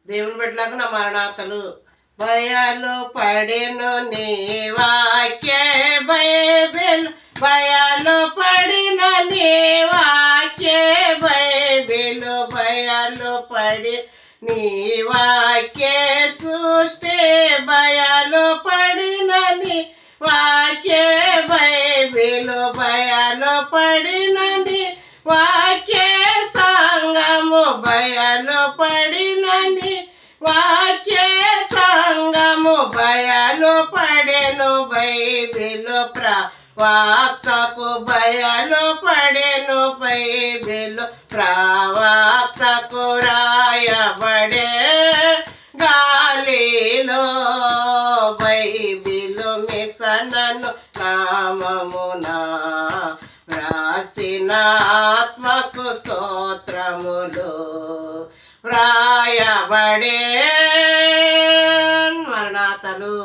దేవుని బిడ్డలకు నా మరణాతలు. భయాలు పడెను నీ వాక్యే బైబిల్, భయాలు పడిన నీ వాక్యే బైబిల్, భయాలు పడి నీ వాక్యే సృష్టి, భయాలు పడిన నీ వాక్యే బైబిల్, భయాలు పడిన నీ వాక్యే సంగము, భయాలు పడిన నీ వాక్యే సంగము, భయాలు పడెను బైబిల్ ప్రవక్తకు, భయాలు పడెను బైబిల్ ప్రవక్తకు, రాయబడే గాలిలో బైబిల్ మిషనను నామమునా వ్రాసిన ఆత్మకు స్తోత్రములు, వ్రాయబడే మరణాతలు.